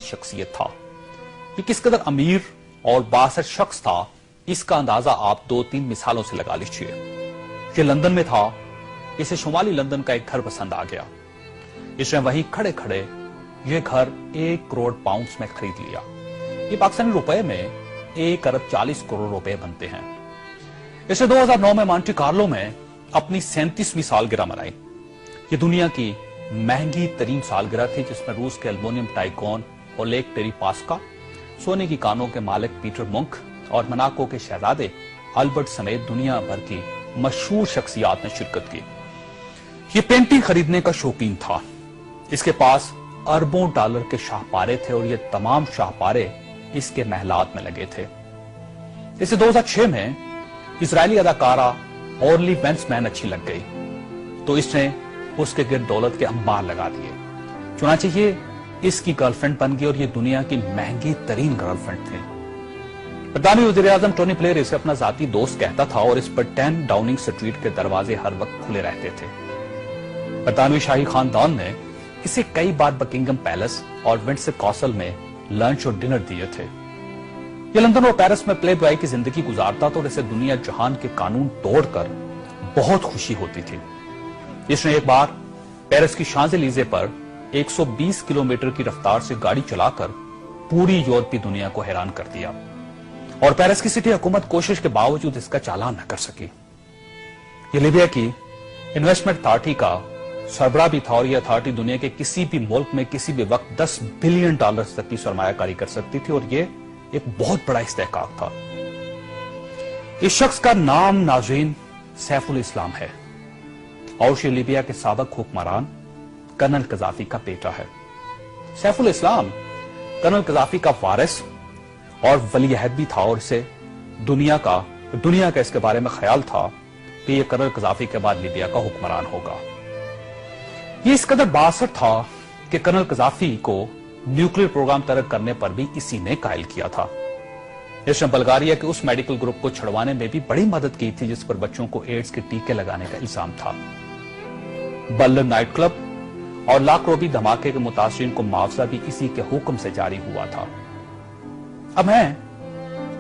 शख्सियत था। ये किस कदर अमीर और बासर शख्स था, इसका अंदाजा आप 2-3 मिसालों से लगा लीजिए। ये लंदन में था, इसे शुमाली लंदन का एक घर पसंद आ गया। इसने वहीं खड़े खड़े यह घर 1 करोड़ पाउंड्स में खरीद लिया। ये पाकिस्तानी रुपए में 1 अरब 40 करोड़ रुपए बनते हैं। इसने 2009 में मॉन्टे कार्लो में अपनी 37वीं सालगिरह मनाई। ये दुनिया की महंगी तरीन सालगिरह थी, जिसमें रूस के एल्युमिनियम टाइकॉन ओलेग टेरिपास्का, सोने की कानों के मालिक पीटर मुंक और मोनाको के शहजादे अल्बर्ट समेत दुनिया भर की मशहूर शख्सियात ने शिरकत की। ये पेंटिंग खरीदने का शौकीन था। इसके पास अरबों डॉलर के शाहपारे थे और ये तमाम शाहपारे इसके महलात में लगे थे। इसे 2006 में इजरायली अदाकारा ऑर्ली वेंसमैन अच्छी लग गई, तो इसने उसके गिर्द दौलत के अंबार लगा दिए। चुनांचे ये इसकी गर्लफ्रेंड बन गई और ये दुनिया की महंगी तरीन गर्लफ्रेंड थी। बरतानवी वज़ीर-ए-आज़म टोनी ब्लेयर इसे अपना जाती दोस्त कहता था और इस पर 10 डाउनिंग स्ट्रीट के दरवाजे हर वक्त खुले रहते थे। बरतानवी शाही खानदान ने इसे कई बार बकिंगम पैलेस और विंडसर कासल में लंच और डिनर दिए थे। ये लंदन और पेरिस में प्ले बॉय की जिंदगी गुजारता था और इसे दुनिया जहान के कानून तोड़कर बहुत खुशी होती थी। इसने एक बार पेरिस की शांज़-एलीज़े पर 120 किलोमीटर की रफ्तार से गाड़ी चलाकर पूरी यूरोपीय दुनिया को हैरान कर दिया और पेरिस की सिटी हुकूमत कोशिश के बावजूद इसका चालान न कर सकी। ये लीबिया की इन्वेस्टमेंट अथॉरिटी का सरबराह भी था और यह अथॉरिटी दुनिया के किसी भी मुल्क में किसी भी वक्त $10 बिलियन तक की सरमायाकारी कर सकती थी और यह एक बहुत बड़ा इस्तेहकाक था। इस शख्स का नाम नाज़रीन सैफुल इस्लाम है और ये लीबिया के साबिक हुक्मरान कर्नल कज़ाफी का बेटा है। सैफुल इस्लाम कर्नल कज़ाफी का वारिस और वली-अहद भी था और इसे दुनिया का इसके बारे में ख्याल था कि यह कर्नल कज़ाफी के बाद लीबिया का हुक्मरान होगा। ये इस कदर बासर था कि कर्नल कज़ाफी को न्यूक्लियर प्रोग्राम तरक करने पर भी इसी ने कायल किया था। इसने बल्गारिया के उस मेडिकल ग्रुप को छुड़वाने में भी बड़ी मदद की थी जिस पर बच्चों को एड्स के टीके लगाने का इल्जाम था। बर्लिन नाइट क्लब और लाक्रोबी धमाके के मुतासिरीन को मुआवजा भी इसी के हुक्म से जारी हुआ था। अब मैं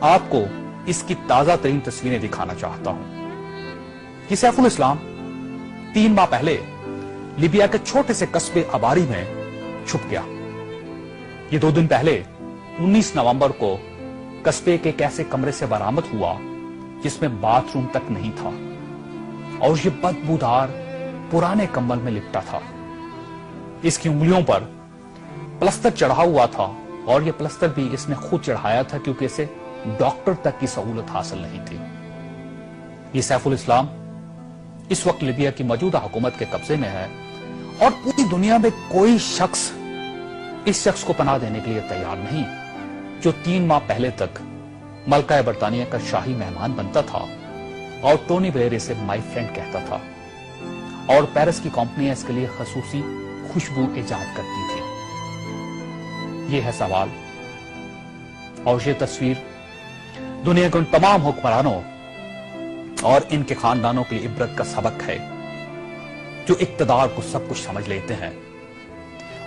आपको इसकी ताजा तरीन तस्वीरें दिखाना चाहता हूं। ये सैफुल इस्लाम 3 माह पहले लीबिया के छोटे से कस्बे अबारी में छुप गया। ये 2 दिन पहले 19 नवंबर को कस्बे के एक ऐसे कमरे से बरामद हुआ जिसमें बाथरूम तक नहीं था और ये बदबूदार पुराने कंबल में लिपटा था। इसकी उंगलियों पर प्लस्तर चढ़ा हुआ था और यह प्लस्तर भी इसने खुद चढ़ाया था क्योंकि इसे डॉक्टर तक की सहूलत हासिल नहीं थी। ये सैफुल इस्लाम इस वक्त लीबिया की मौजूदा हुकूमत के कब्जे में है और पूरी दुनिया में कोई शख्स इस शख्स को पनाह देने के लिए तैयार नहीं जो 3 माह पहले तक मलका बरतानिया का शाही मेहमान बनता था और टोनी ब्लेयर इसे माय फ्रेंड कहता था और पेरिस की कंपनियां इसके लिए खसूसी खुशबू इजाद करती थी। यह है सवाल और यह तस्वीर दुनिया के उन तमाम हुक्मरानों और इनके खानदानों के लिए इबरत का सबक है जो इक्तदार को सब कुछ समझ लेते हैं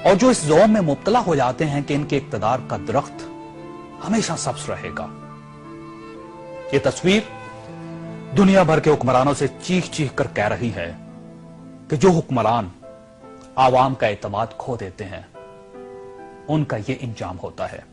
और जो इस ज़ौम में मुब्तला हो जाते हैं कि इनके इक्तदार का दरख्त हमेशा सब्ज रहेगा। यह तस्वीर दुनिया भर के हुक्मरानों से चीख चीख कर कह रही है कि जो हुक्मरान आवाम का एतमाद खो देते हैं उनका यह इंजाम होता है।